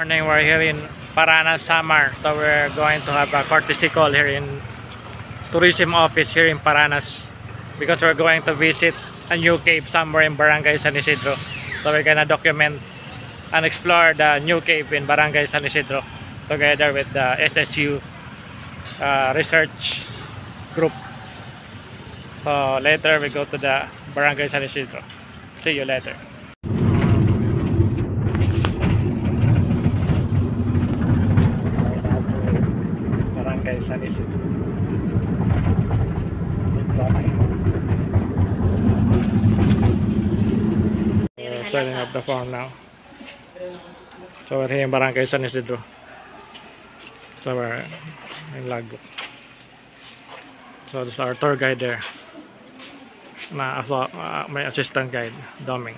Morning, we're here in Paranas, Samar. So we're going to have a courtesy call here in tourism office here in Paranas because we're going to visit a new cave somewhere in Barangay San Isidro. So we're gonna document and explore the new cave in Barangay San Isidro together with the SSU research group. So later we go to the Barangay San Isidro. See you later. Barangay San Isidro. Setting up the farm now. So we're here in Barangay San Isidro. So we're in Lagos. So this is our tour guide there. My assistant guide, Doming.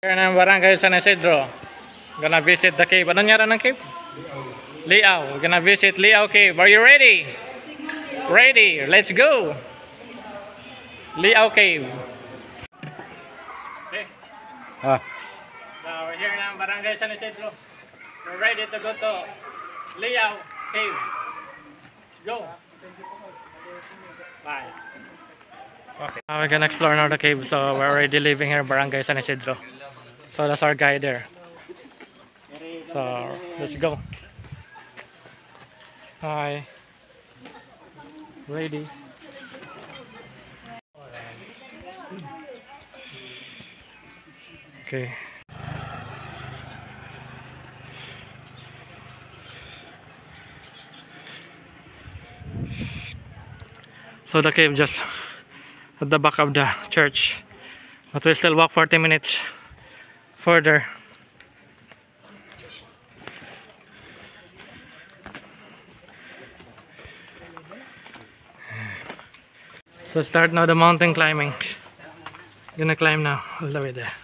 Here in Barangay San Isidro. Gonna visit the cave. Anong nyara ng cave? Liao. We're gonna visit Liao Cave. Are you ready? Ready. Let's go. Liao Cave. Okay. So we're here in Barangay San Isidro. We're ready to go to Liao Cave. Let's go. Bye. Okay. Now we're gonna explore now the cave. So we're already living here in Barangay San Isidro. So that's our guide there. So let's go. Hi. Ready. Okay. So the cave just at the back of the church, but we still walk 40 minutes further. So start now the mountain climbing. Gonna climb now all the way there.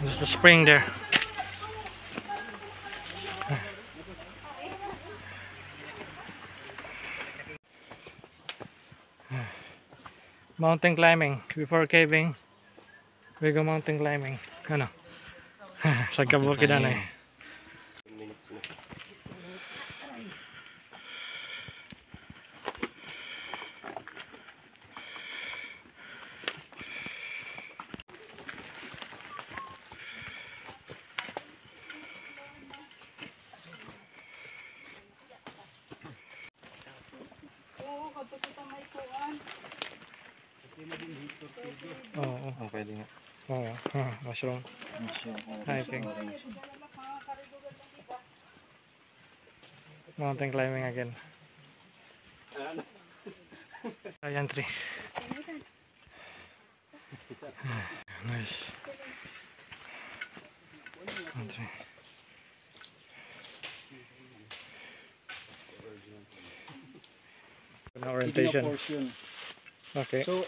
There's the spring there. Mountain climbing before caving. We go mountain climbing. Ano? Sa kabukidan eh. Oo, pwede nga. Oo, mushroom. Hiking. Mountain climbing again. Ayan tree. Nice. Tree. Orientation. Okay. So,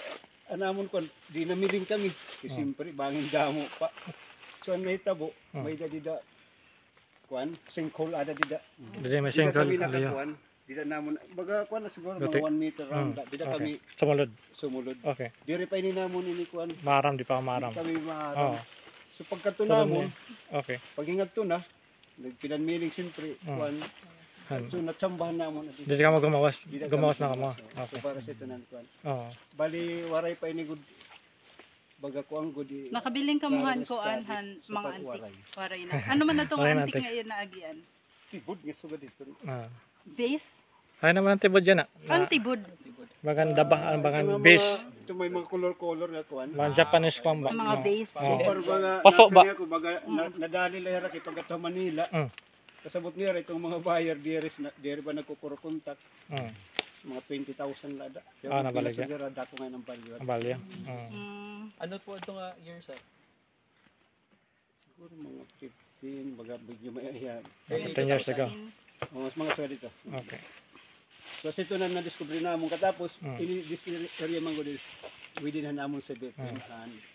anamon ko, di namiling kami. Siyempre, bangin damo pa. So, ang nahitabo, may dadida, kuan, sinkhole ada dida. Didi may sinkhole. Dida kami nakakuan. Dida namon, baga kuan na siguro, mga 1 meter round. Dida kami sumulod. Okay. Dire pa ini namon ini kuan. Maram, di pa maram. Kami maram. So, pagkato namon, okay. pag-ingat to na, pinanmiling siyempre, kuan. So, natsambahan namon. Didi ka mo gumawas na ka mo. So, para sa ito nan kuan. Oo. Bali, waray pa ini good. Baga ko ang good. Nakabiling kamuhan ko anhan mga antik. Waray na. Ano man na itong antik ngayon na agian? Tibod nga sugad dito. Base? Ay naman ang tibod dyan. Antibod. Bagan dabang, bagan base. Ito may mga color nga kuan. Mga Japanese kwan ba? Mga base. So, para baga, Paso ba? Baga, nadali lang yara kay pagkataw Manila. Kasabot niya itong mga buyer, diri ba nagkukurokontak. Mga 20,000 lada. Nabaligya. Dako nga ng value. Balya. Ano po ito nga year sir? Siguro mga 15, baga medyo may ayan. 10 years ago. Mas mga sa dito. Okay. So ito na na-discover na among katapos, ini this area man go this within han among sa bet.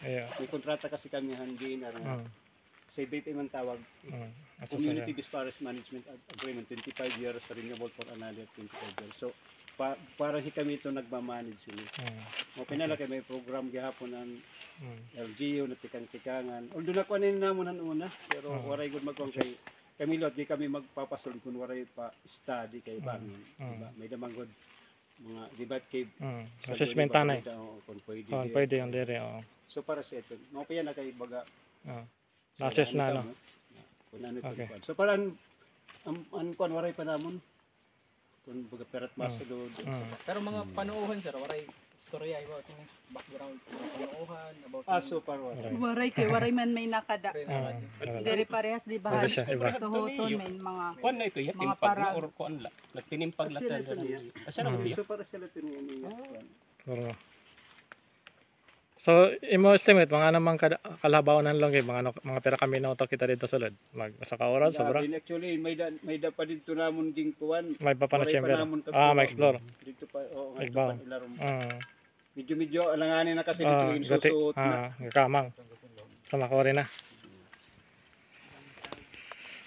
Yeah. May kontrata kasi kami han din aron sa BPM ang tawag, Community Based Forest Management Agreement, 25 years, renewable for another 25 years. So, para kami ito nagmamanage sila. Pinala kay may program gihapon ng LGU na tikang-tikangan. Although nakuha na naman ang una, pero waray good magkuhan kay kami lot, di kami magpapasul kung waray pa study kay bangin. Diba? May damang good mga debate cave. Assessment tanay. Kung pwede. Pwede yung dire. So para sa ito, maupaya na kay baga. Assess na, no? Okay. So parang ang kuan waray pa namon kung baga perat masulod. Pero mga panuuhan sir, waray istorya about yung background ng panuuhan about So parang Waray man may nakada. Diri parehas di ba? Siya, iba. Sa hoton may mga Kuan na ito, mga timpag na parang or kuan la. Nagtinimpag la ta. Asa na ito? so para sila tinini. So, imo estimate mga namang kalabaw ng longge, mga pera kami na utok kita dito sulod. Sa kaoras sobra. Actually may da pa dito namon ging kuan. May papano Waray chamber. pa namon Ma-explore. Dito pa Igbaw. Medyo alanganin na kasi dito yung susuot na. Kamang. Sa makori na.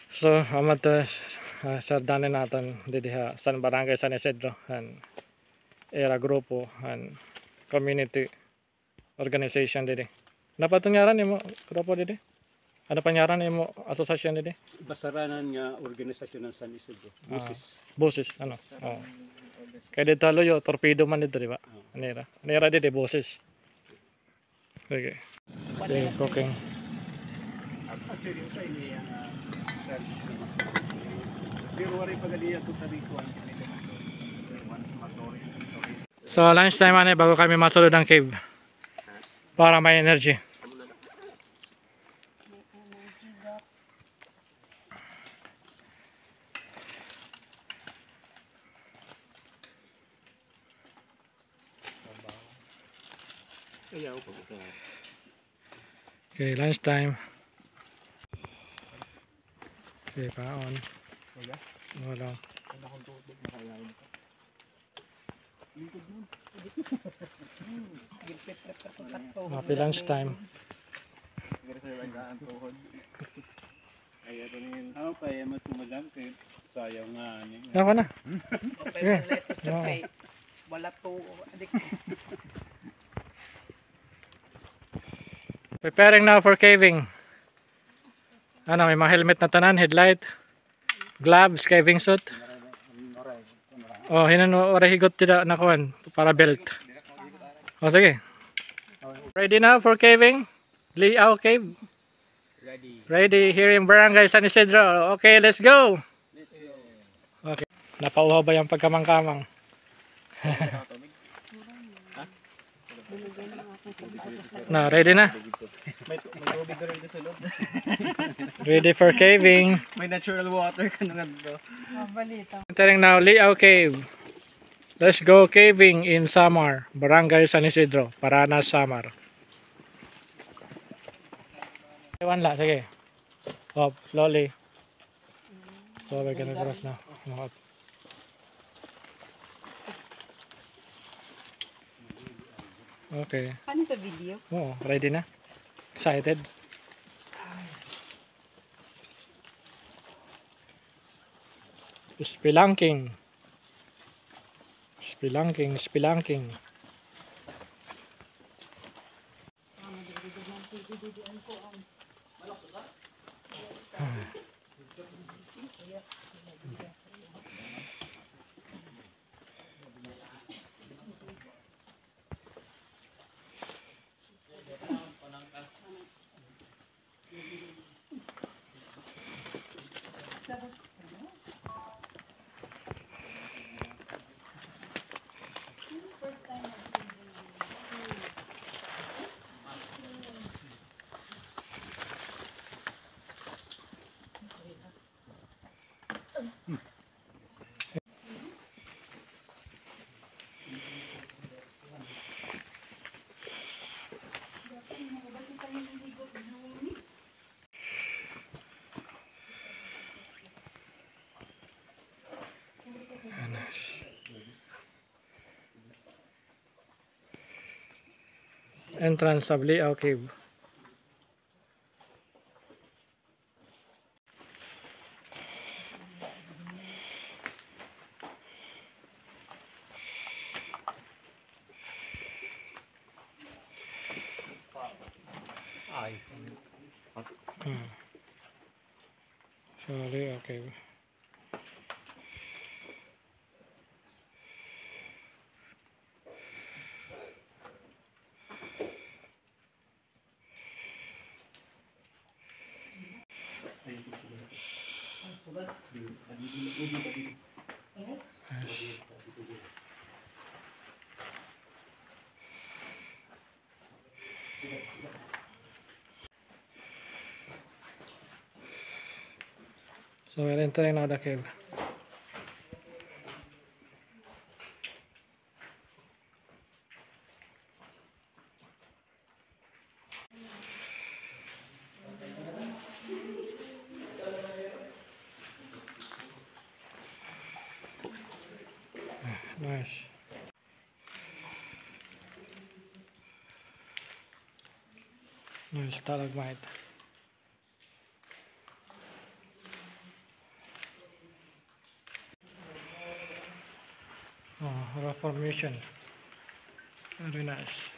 So, amat sa danin natin dito sa barangay San Isidro han era grupo han community organization dito. Napatungyaran mo grupo dito? Ano panyaran mo asosasyon dito? Basaranan nga organisasyon ng San Isidro. Boses ano. Kaya dito loyo torpedo man dito, di ba? Anira dito boses. Okay. Okay, cooking. Actually sa ini yang pero wari pagaliya to tabi kuan. So lunchtime ane bago kami masulod ng cave. Para may energy. Okay, lunchtime. Okay, paon. Wala. Happy lunchtime. Ako kaya matumadam kay sayang nga ani. Ako na. wala to adik. Preparing now for caving. Ano, may mga helmet na tanan, headlight, gloves, caving suit. Oh, hinan mo higot tida na kuan para belt. Oh, sige. Ready now for caving? Liao Cave. Ready here in Barangay San Isidro. Okay, let's go. Okay. Napauhaw ba yung pagkamang-kamang? Na, ready na? may tubig na rin sa loob. Ready for caving. May natural water ka na nga. Balita. Entering now Liao Cave. Let's go caving in Samar, Barangay San Isidro, Paranas, Samar. Iwan la, sige. Up, slowly. So we're gonna cross now. Okay. Paano ito video? Oh, ready na? Excited? Spelunking. Spelunking, spelunking. Entrance of Liao Cave. So we're entering now the cave. Nice. Nice stalagmite. Oh, rock formation. Very nice.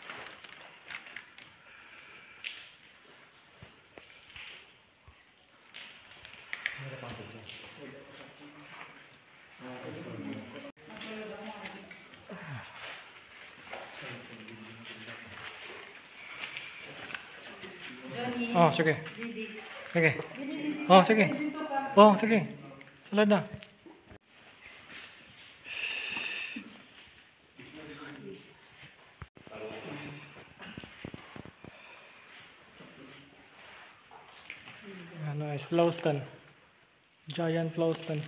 Oh, sige. Sige. Oh, sige. Oh, sige. Salad na. Nice flowstone. Giant flowstone.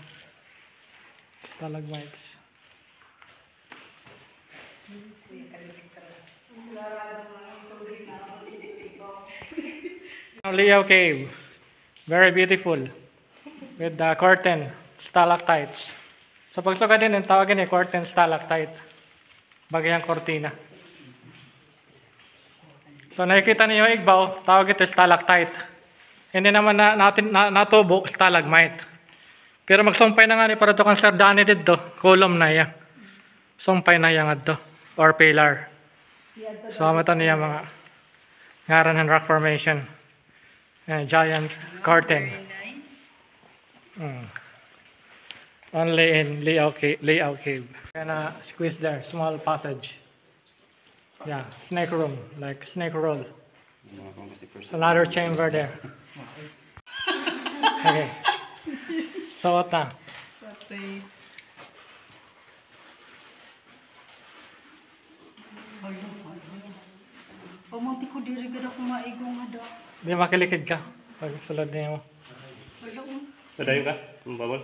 Stalagmites. Leo Cave. Very beautiful. With the curtain stalactites. Sa pagsuka din, yung tawagin ni curtain stalactite. Bagyang cortina. So nakikita niyo yung igbaw, tawag ito stalactite. Hindi naman natin natubo, stalagmite. Pero magsumpay na nga ni para ito kang Sir Danny dito, column na yan. Sumpay na yan ito, or pillar. So ito niya mga ngaran and rock formation. Giant curtain. Only in Layout Cave. Gonna squeeze there, small passage. Yeah, snake room, like snake roll. It's another chamber there. Okay. So what na? Pamunti ko diri gid ako maigong ada. Di makilikid ka pag sulod niya mo. Padayon ka? Bawal?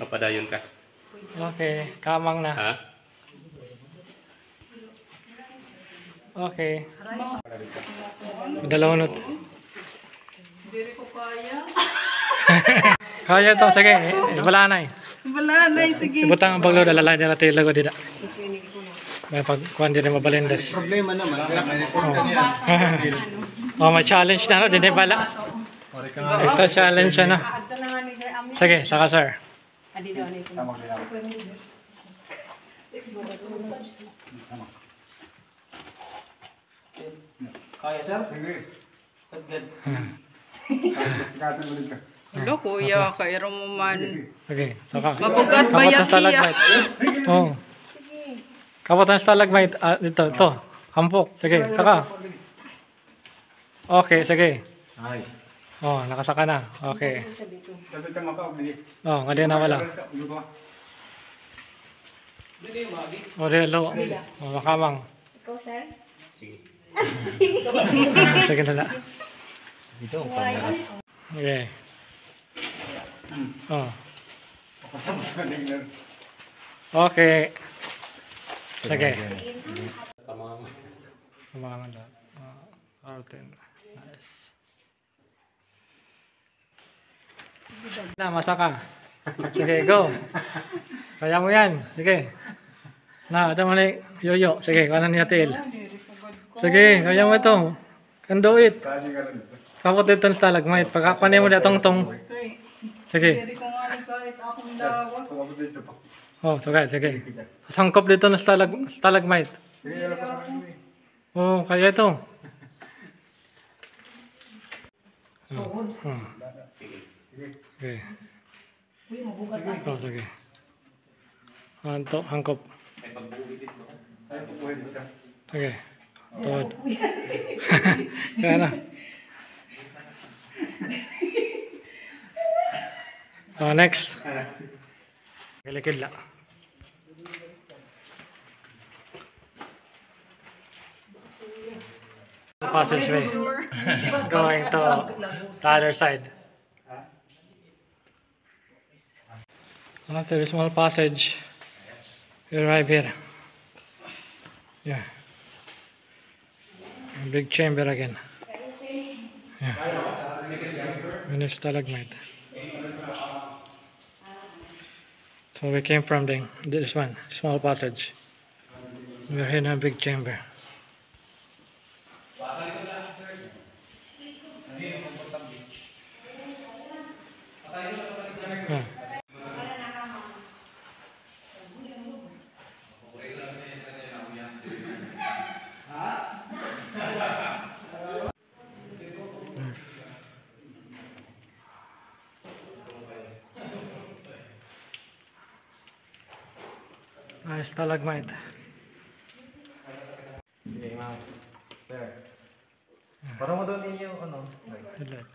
Papadayon ka? Okay, kamang na. Ha? Okay. Dalawang not. Diri ko kaya. Kaya to, sige. Wala na eh. Wala na sige. Ibutang ang paglo, dalalay na natin lago dito. May pagkuhan din mabalindas. Problema naman, Oh, may challenge na no, din bala. Extra challenge na. Sige, saka sir. Kaya sir? Hello kuya, kairo mo man. Okay, saka. Mabugat ba Kapot yan, ng stalagmite. Oh. Kapot ng stalagmite. Ito. Hampok. Sige, saka. Okay, sige. Nice. Oh, nakasaka na. Okay. Oh, hindi na wala. Oh, hello. Oh, makamang. Ikaw, sir? Sige na lang. Okay. Oh. Okay. Sige. Kamangan lang. Arten. Nice. Na, masaka. Sige, go. Kaya mo yan. Sige. Na, ito mali. Yoyo. Sige, kanan niya tail. Sige, kaya mo ito. Can do it. Kapot ito ng stalagmite. Pagkakunin mo na tong-tong. Sige. Diri ko nga ni kahit akong lawas. Oh, sige. Sangkop dito ng stalagmite. Oh, kaya ito. Okay. Oh, sige. Hangkop. Sige. Tuhod. Kaya na. Next. Kilikid lang. Passageway. Going to the other side. After a small passage, we arrive here. Yeah. A big chamber again. Yeah. Mini stalagmite. So we came from this one, small passage. We're in a big chamber. Yeah. Nice stalagmite. Sige, ma'am. Sir. Parang mo doon yung ano? Headlight.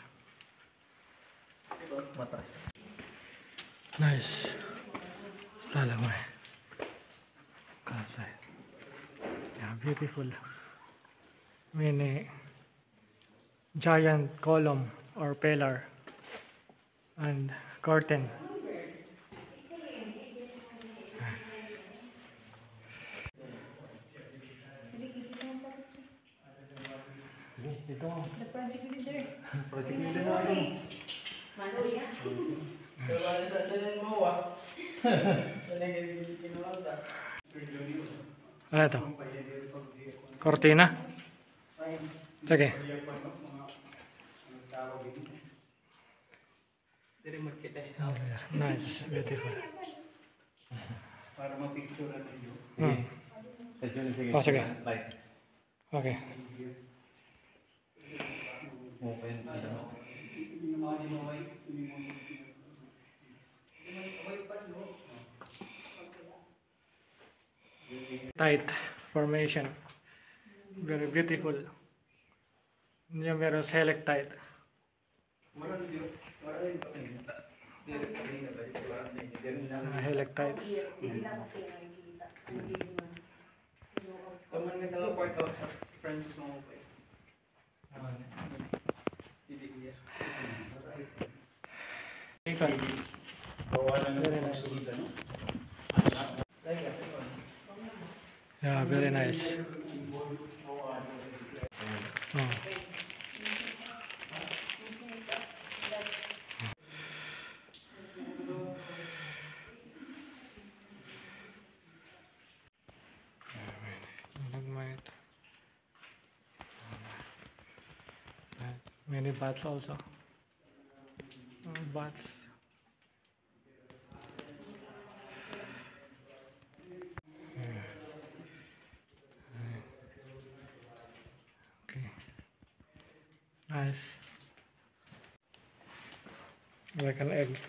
Mataas. Nice stalagmite. Outside. Yeah, beautiful. Mini giant column or pillar and curtain. Ito. Project leader natin. So, saan mo ah? Ano ito? Cortina? Sige. Nice, beautiful. Para mapicturean ninyo. Oh, sige. Okay. Tight formation. Very beautiful. Numerous helictite. Helictite. Taman ka talaga part out sa Francis mo pa eh. Yeah, very nice. Oh. Many bats also. Bats. Okay. Nice. Like an egg.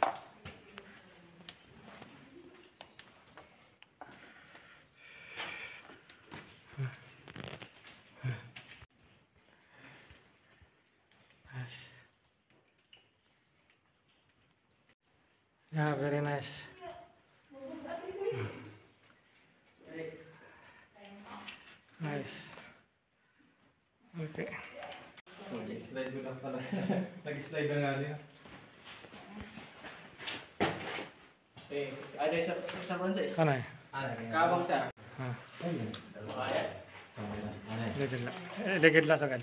Yeah, very nice. Nice. Okay. Nag-slide ko lang pala. Nag-slide na nga niya. Sige, ada sa Francis. Ano eh? Kabang sa. Ah. Ligid lang. Ligid lang sagad.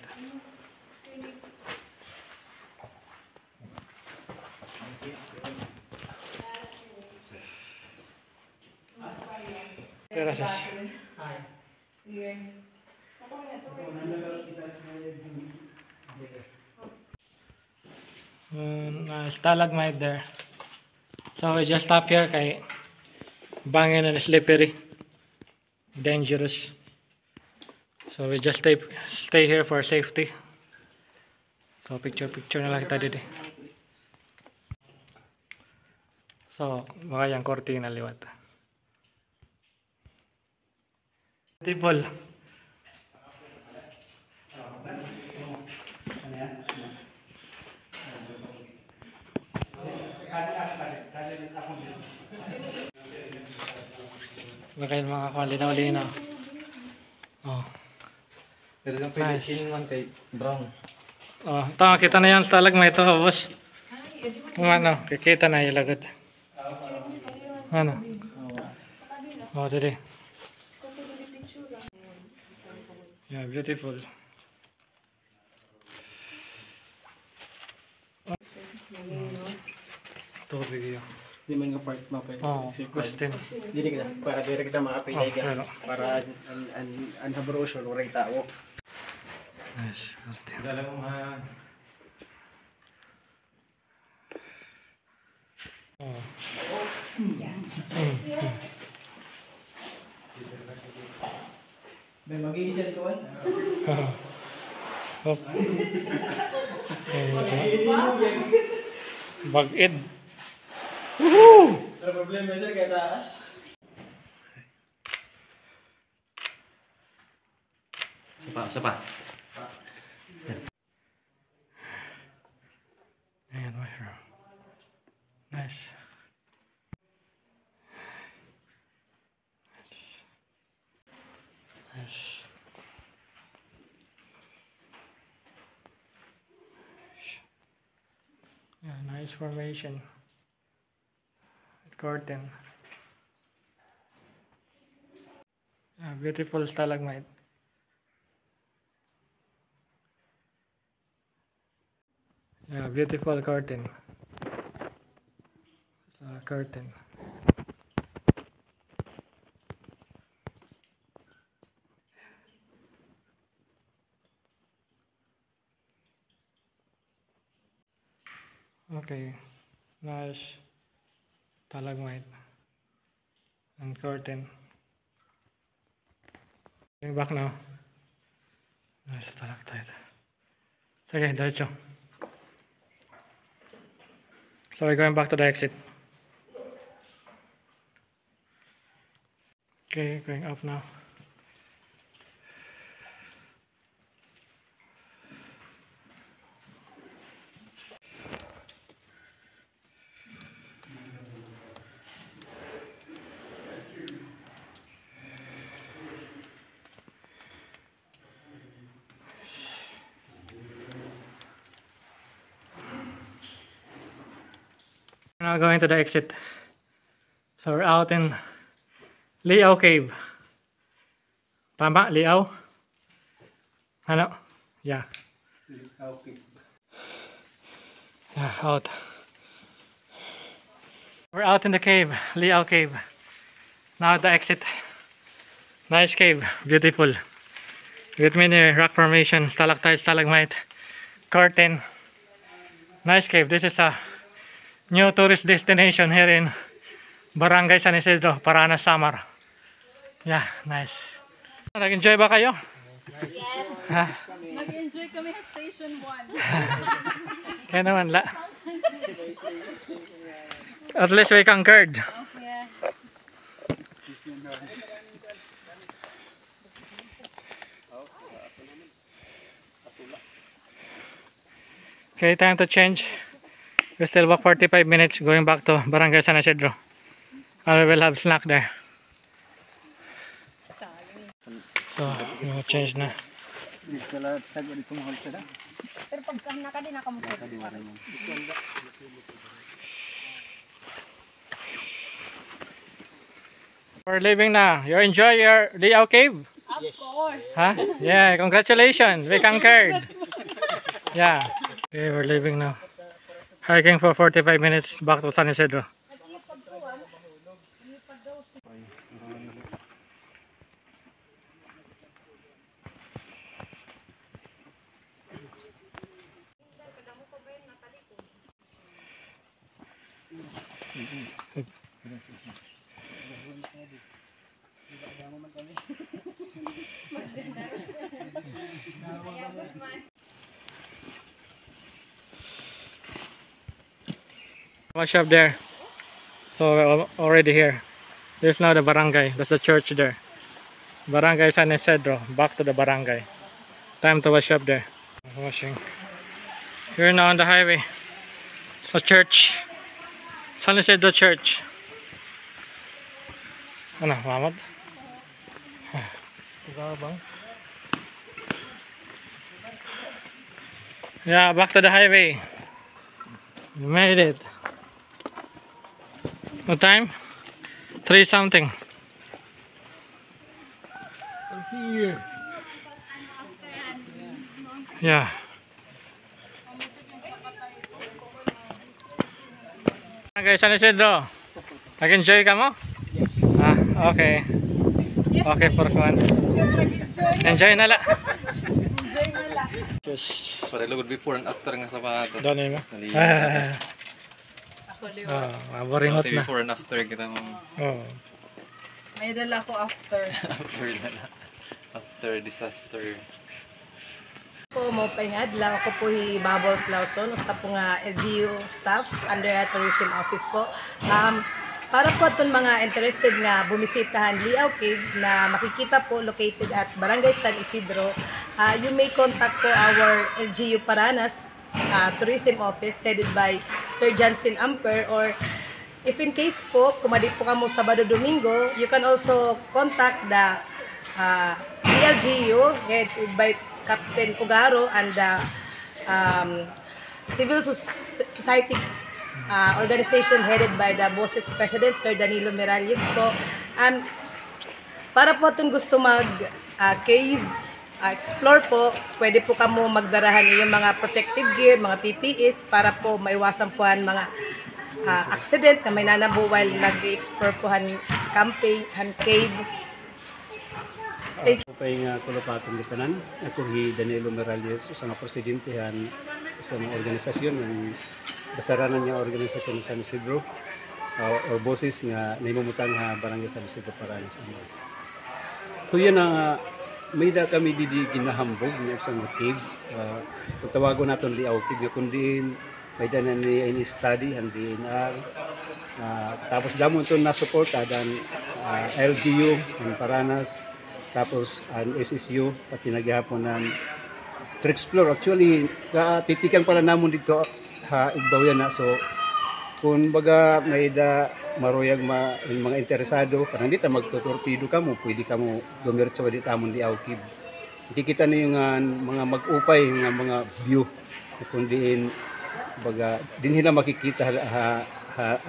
Gracias. Stalagmite there. So we just stop here kay bangin and slippery, dangerous. So we just stay here for safety. So picture na lang kita dito. So baka yung cortina liwat. Beautiful. Baka yung mga kalinaw-linaw. Oh. Nice. Kinuman kay Brown. Oh, ito, kita na yan stalagmite ito, boss. Kung ano, kikita na yung lagot. Ano? Oh, dili. Yeah, beautiful. Tubig yun. Di man nga part mapay. Oh, Gustin. Dili kita para dire kita makapilay ka pero- para an habrosyo oray tao. Nice, Gustin. Dala mo ha. Oh. May mag-iisip ko an. Hop. Bag-id. Pero problema sir kay taas. Sapa. Ayan, mushroom. Nice. Nice. Yeah, nice formation. Curtain. Yeah, beautiful stalagmite. Yeah, beautiful curtain. It's a curtain. Okay, nice stalagmite and curtain. Going back now. Nice stalactite. Sige, diretso. So we're going back to the exit. Okay, going up now. We're now going to the exit. So we're out in Liao Cave. Tama? Liao? Ano? Yeah. Okay. Yeah, out. We're out in the cave, Liao Cave. Now at the exit. Nice cave, beautiful. With many rock formation, stalactite, stalagmite, curtain. Nice cave. This is a new tourist destination here in Barangay San Isidro, Paranas, Samar. Yeah, nice. Nag-enjoy ba kayo? Yes. Ha? Nag-enjoy kami sa Station 1. Kaya naman la. At least we conquered. Yeah. Okay, time to change. We still walk 45 minutes going back to Barangay San Isidro. And we will have snack there. So, we'll change na. Pero pagka naka din nakamutot. We're leaving now. You enjoy your Liao Cave? Of course. Huh? Yeah, congratulations. We conquered. Yeah. Okay, we're leaving now. Hiking for 45 minutes back to San Isidro. Watch up there. So we're already here. There's now the barangay. That's the church there. Barangay San Isidro. Back to the barangay. Time to wash up there. Washing. We're now on the highway. So church. San Isidro Church. Ano, mamad? Tigabang. Yeah, back to the highway. We made it. What time? 3 something. Here. Yeah. Okay, San Isidro. Nag-enjoy ka mo? Yes. Ah, okay. Okay, for fun. Enjoy na la. Just Parelo good before and after nga sapato. Doon mo. Naligo. Ako liwa. Oh, maboringot na. Before and after kita mo. Oh. May dala ko after. After disaster. Po mo adlaw ako po Bubbles Lawson usa po nga LGU staff under tourism office po. Para po aton mga interested nga bumisitahan Liao Cave na makikita po located at Barangay San Isidro, you may contact po our LGU Paranas tourism office headed by Sir Jansen Amper, or if in case po kumadi po kamo Sabado Domingo, you can also contact the LGU headed by Captain Ugaro and the civil society organization headed by the BOSES President Sir Danilo Miralles po. Para po itong gusto mag-cave explore po, pwede po kamo magdarahan yung mga protective gear, mga PPEs para po maiwasan po ang mga accident na may nanabo while nag-explore po han cave. Ako pa yung kulupatong litanan. Ako si Danilo Miralles, sa nga presidentihan sa mga organisasyon ng basaranan niya organisasyon sa San Isidro or BOSES nga naimumutang Barangay San Isidro Paranas. So yan ang may da kami didi ginahambog ng isang cave. Kung tawagon natin Liao Cave, kundi may da na ni study ang DNR. Tapos damon ito na-support dan LGU ng Paranas. Tapos ang SSU, pati nagyapon ng Trexplore. Actually, titikan pala namon dito igbaw yan na. So, kung baga may maruyag mga interesado, parang dito magtutorpido ka mo, pwede ka mo gumiritso ka dito amon Liao Cave. Kikita na yung mga mag-upay, mga view, kundi baga, din nila makikita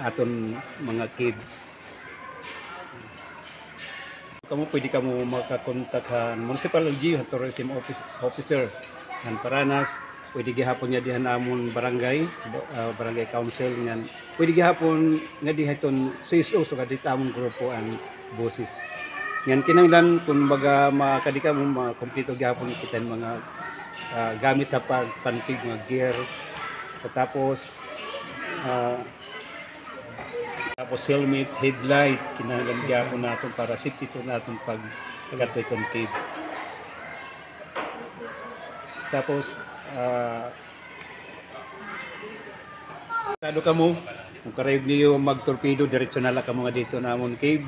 aton mga cave. Kamu pwede ka mo makakontak Municipal LGU Tourism Officer ng Paranas. Pwede gihapon niya dihan amon barangay council ngan. Pwede gihapon nga dihaton CSO so kadito amon grupo ang BOSES. Ngan kinahanglan kung baga makadi ka mo makompleto gihapon kita mga gamit sa pagpantig mga gear. Tapos helmet, headlight, kinahanglan gyapon natin para safety to natin pag sa Katoy Cave. Tapos ka mo, kung karayog niyo magtorpedo, diretso na lang ka mga dito na amon cave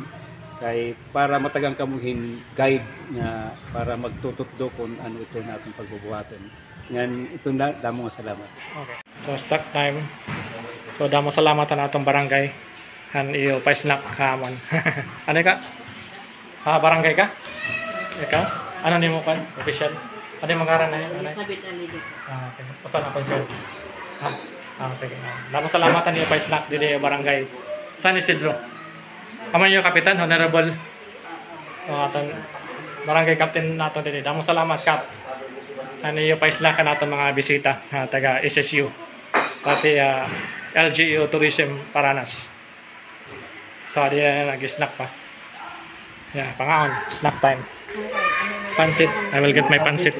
kay para matagang kamuhin guide nga para magtututdo kung ano ito natin pagbubuhaton. Yan, ito na, damo nga salamat. Okay. So start time. So damo salamat na atong barangay. Han iyo pa snack kamon. Ano ka? Barangay ka? Ikaw? Ano nimo kan? Official. Ano yung mga na yun? Elizabeth Alido. Okay. Pasan ako sir. Sige. Damo salamat niyo pa snack dito yung barangay San Isidro. Kamo yung kapitan, honorable. Atong barangay captain nato dito. Damo salamat kap. Ano yung pa snack nato mga bisita taga SSU. Pati LGU Tourism Paranas. So, di na nag-snack pa. Yeah, pangaon. Snack time. Pansit. I will get my pansit.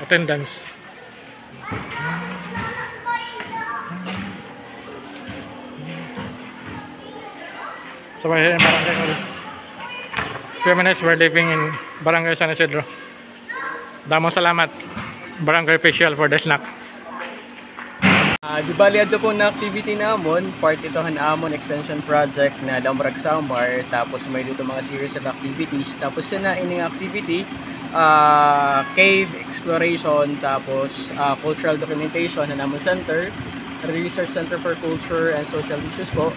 Attendance. So, we're here in Barangay. 3 minutes, we're living in Barangay San Isidro. Damo salamat. Barangay official for the snack. Di bali ato po na activity namon, part ito amon extension project na Damrag Samar, tapos may dito mga series of activities, tapos yun na ining activity, cave exploration, tapos cultural documentation na namon center, research center for culture and social issues po,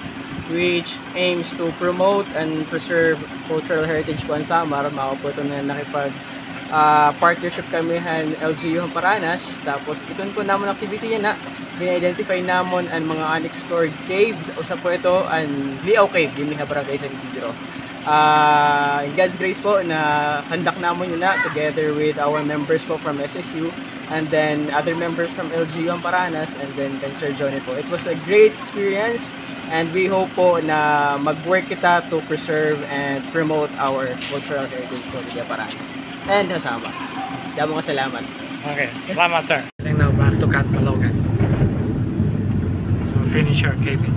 which aims to promote and preserve cultural heritage po ang Samar. Mao po ito na nakipag partnership kami han LGU Paranas. Tapos iton po naman activity yan na bina-identify namon ang mga unexplored caves. Usa po ito ang Liaw Cave din sa Barangay San Isidro. In God's grace po na handak namon yun na together with our members po from SSU and then other members from LGU Paranas and then Sir Johnny po. It was a great experience and we hope po na mag-work kita to preserve and promote our cultural heritage po sa Paranas and Hasama. Damo nga salamat. Okay, salamat sir. Now back to Catbalogan. So finish our caving.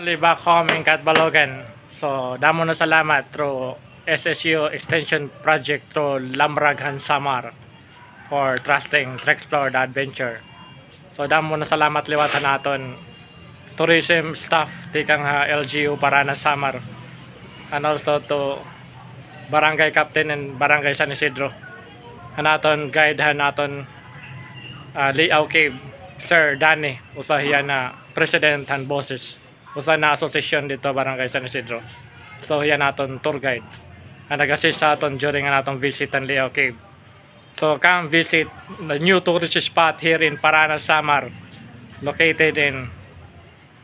Back home in Catbalogan. So damo na salamat through SSU Extension Project through Lambraghan Samar for trusting to explore the adventure. So damo na salamat liwatan naton tourism staff tikang LGU Paranas Samar and also to Barangay Captain and Barangay San Isidro. Hanaton guide hanaton Liaw Cave Sir Danny usahiya na president and bosses usa na association dito Barangay San Isidro. So yan naton tour guide and nag-assist sa aton during naton visit ang Liaw Cave. So come visit the new tourist spot here in Paranas Samar, located in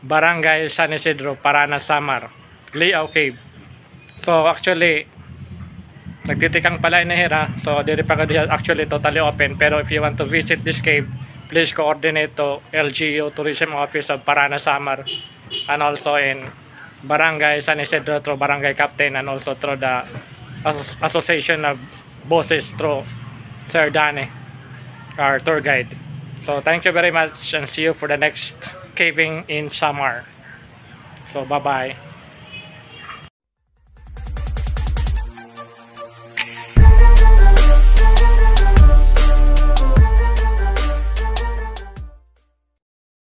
Barangay San Isidro, Paranas Samar, Liaw Cave. So actually nagtitikang pala na hira, so diri pa actually totally open, pero if you want to visit this cave, please coordinate to LGU Tourism Office of Paranas Samar and also in Barangay San Isidro through Barangay Captain and also through the Association of Bosses through Sir Danny, our tour guide. So thank you very much and see you for the next caving in Samar. So bye bye.